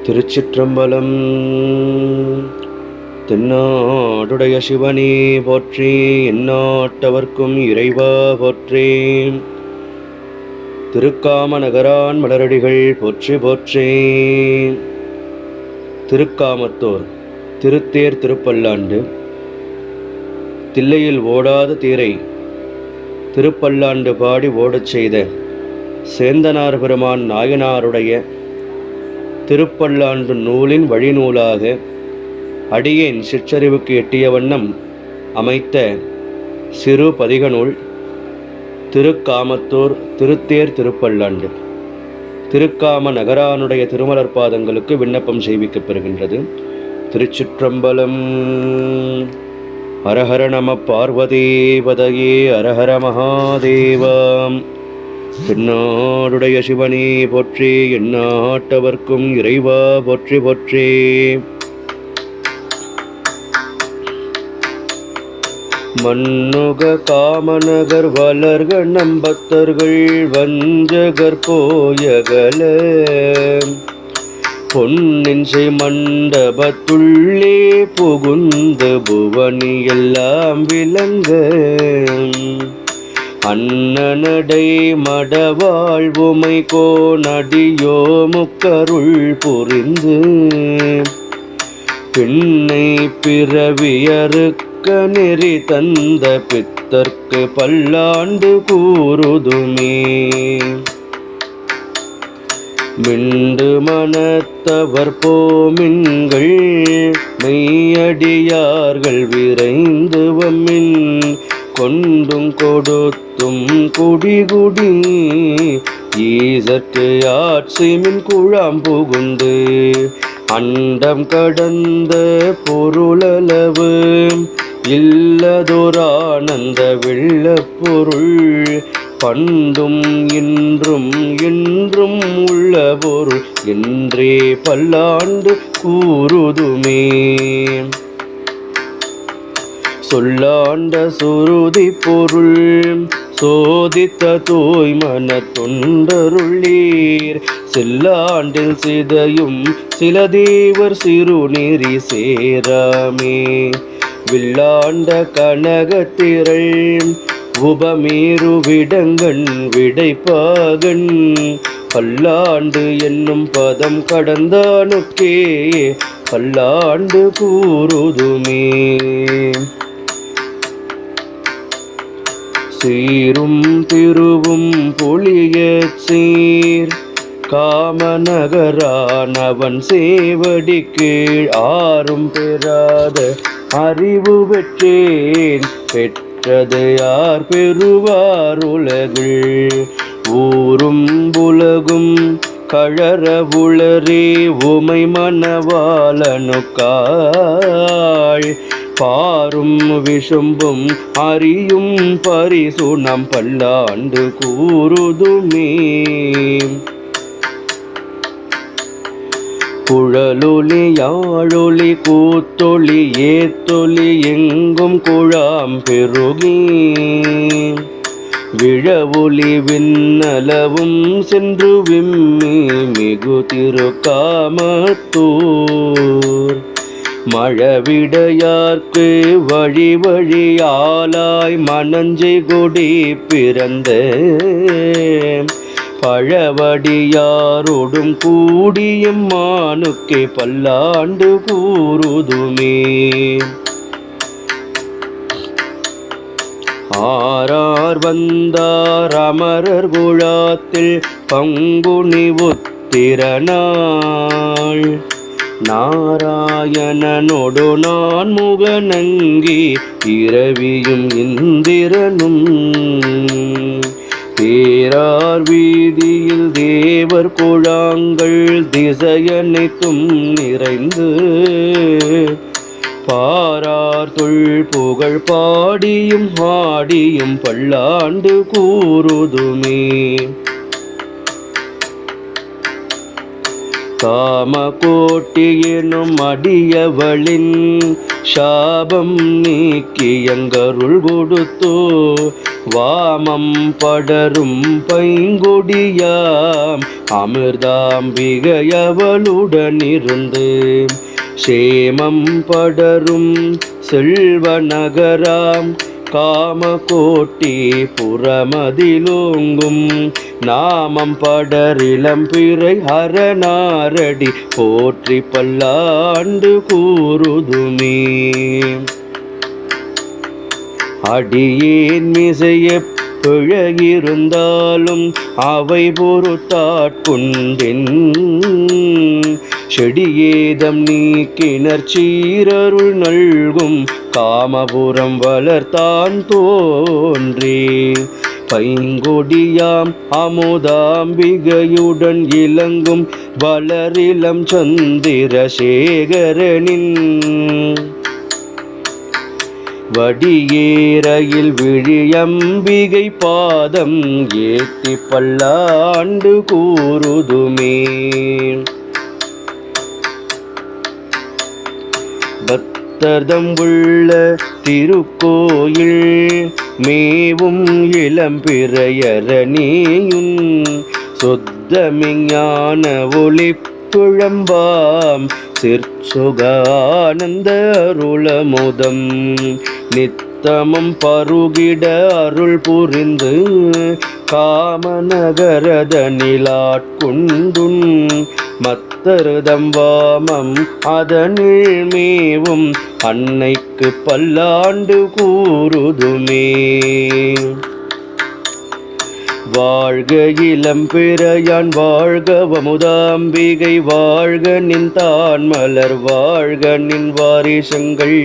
திருச்சிற்றம்பலம். தென்னாடுடைய சிவனே போற்றி, எந்நாட்டவர்க்கும் இறைவா போற்றி. திருக்காம நகரான் மலரடிகள் போற்றி போற்றி. திருக்காமத்தோர் திருத்தேர் திருப்பல்லாண்டு. தில்லையில் ஓடாத தேரை திருப்பல்லாண்டு பாடி ஓடச் செய்த சேந்தனார் பெருமான் நாயனாருடைய திருப்பல்லாண்டு நூலின் வழிநூலாக அடியேன் சிற்றறிவுக்கு எட்டிய வண்ணம் அமைத்த சிறு பதிக நூல் திருக்காமத்தூர் திருத்தேர் திருப்பல்லாண்டு. திருக்காம நகரானுடைய திருமலர் பாதங்களுக்கு விண்ணப்பம் செய்விக்கப்பெறுகின்றது. திருச்சிற்றம்பலம். ஹரஹர நம பார்வதீபதையே ஹரஹர மகாதேவம். தென்னாடுடைய சிவனே போற்றி, எந்நாட்டவர்க்கும் இறைவா போற்றி போற்றி. மன்னுக காமநகர் வளர்க நம்பத்தர்கள் வஞ்சகர் போயகல பொன்னின்சை மண்டபத்துள்ளே புகுந்து புவனி எல்லாம் விளங்க அன்னநடை மடவாழ்வுமை கோனடியோ முக்கருள் புரிந்து பின்னை பிறவியறுக்க நெறி தந்த பித்தர்க்கு பல்லாண்டு கூறுதுமே. மிண்டு மனத்தவர் போமின்கள் மெய்யடியார்கள் விரைந்து வம்மின் கொண்டும் கொடுத்தும் குடிகுடி ஈசற்கு ஆட்சிமின் குழாம் புகுந்து அண்டம் கடந்த பொருளளவு இல்லதொரானந்த வெள்ளப்பொருள் பண்டும் இன்றும் என்றும் உள்ள பொருள் என்றே பல்லாண்டு கூறுதுமே. சொல்லாண்ட சுருதி பொருள் சோதித்த தூய் மன தொண்டருள்ளீர் செல்லாண்டில் சிதையும் சில தேவர் சிறுநீரி சேராமே. வில்லாண்ட கனகத்திரள் உபமீரு விடங்கண் விடைப்பாகன் பல்லாண்டு என்னும் பதம் கடந்தானுக்கே பல்லாண்டு கூறுதுமே. சீரும் திருவும் பொழியச் சீர் காமநகரானவன் சேவடி கீழ் ஆறும் பெறாத அறிவு பெற்றேன் பெற்றது யார் பெறுவார் உலகில் ஊரும் புலகும் கழற உளரே உமை மணவாளனுக்காய் பாரும் விஷும்பும் அறியும் பரிசு நம் பல்லாண்டு கூறுதுமே. குழலொலி யாழொலி கூத்தொலி ஏத்தொலி எங்கும் குழாம் பெருகி விழவொலி விண்ணளவும் சென்று விம்மி மிகு திருக்காமத்தூர் மழவிடையார்க்கு வழி வழியாலாய் மணஞ்சை கொடி பிறந்த பழவடியாரோடும் கூடியும் மானுக்கே பல்லாண்டு கூறுதுமே. ஆரார் வந்தார் அமரர் குழாத்தில் பங்குனி உத்திரனாள் நாராயணனோடு நான் முகநங்கி இரவியும் இந்திரனும் தேரார் வீதியில் தேவர் குழாங்கள் திசையனைத்தும் நிறைந்து பாரார் தொல் புகழ் பாடியும் ஆடியும் பல்லாண்டு கூறுதுமே. காமகோட்டி எனும் அடியவளின் சாபம் நீக்கி எங்கருள் கொடுத்தோ வாமம் படரும் பைங்கொடியாம் அமிர்தாம்பிகையவளுடனிருந்து சேமம் படரும் செல்வ நகராம் காமகோட்டி புறமதிலோங்கும் நாமம் படரிளம் பிறை அரணாரடி போற்றி பல்லாண்டு கூறுதுமே. அடியேன் மிசைய பிழையிருந்தாலும் அவை பொறுத்தாட்கொண்டென் செடியேதம் நீக்கினர் சீரருள் நல்கும் காமபுரம் வளர்த்தான் தோன்றே. பைங்கொடியாம் அமுதாம்பிகையுடன் இலங்கும் வளரிளம் சந்திரசேகரனின் வடியேரையில் விழியம்பிகை பாதம் ஏத்தி பல்லாண்டு கூறுதுமே. பக்தர்தம் உள்ள திருக்கோயில் மேவும் இளம்பிறையரணியுன் சொத்தமிஞான ஒளிப்புழம்பாம் சிற்சுகானந்த அருளமுதம் நித்தமும் பருகிட அருள் புரிந்து காமநகரதனிலாட்கொண்டுன் மத்தருதம் வாமம் அதனில் மேவும் அன்னைக்கு பல்லாண்டு கூறுதுமே. வாழ்க இளம்பிறையான் வாழ்க வமுதாம்பிகை வாழ்க நின் தான் மலர் வாழ்க நின் வாரிசங்கள்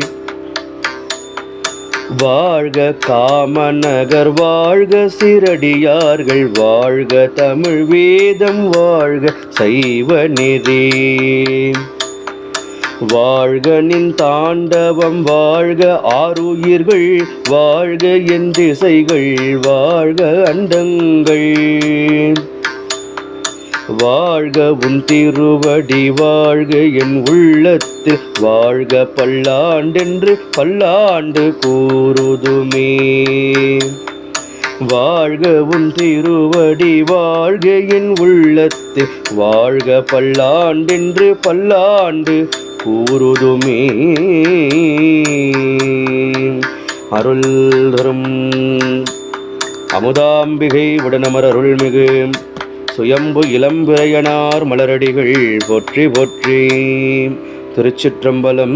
வாழ்க காமநகர் வாழ்க சிரடியார்கள் வாழ்க தமிழ் வேதம் வாழ்க சைவ நெறி வாழ்க நின் தாண்டவம் வாழ்க ஆருயிர்கள் வாழ்க என் திசைகள் வாழ்க அண்டங்கள் வாழ்க உன் திருவடி வாழ்க என் உள்ளத்தில் வாழ்க பல்லாண்டென்று பல்லாண்டு கூறுதுமே. வாழ்க உன் திருவடி வாழ்க என் உள்ளத்தில் வாழ்க பல்லாண்டென்று பல்லாண்டு கூறுதுமே. அருள் தரும் அமுதாம்பிகை உடனமர் அருள்மிகு சுயம்பு இளம்பிறையனார் மலரடிகள் போற்றி போற்றி. திருச்சிற்றம்பலம்.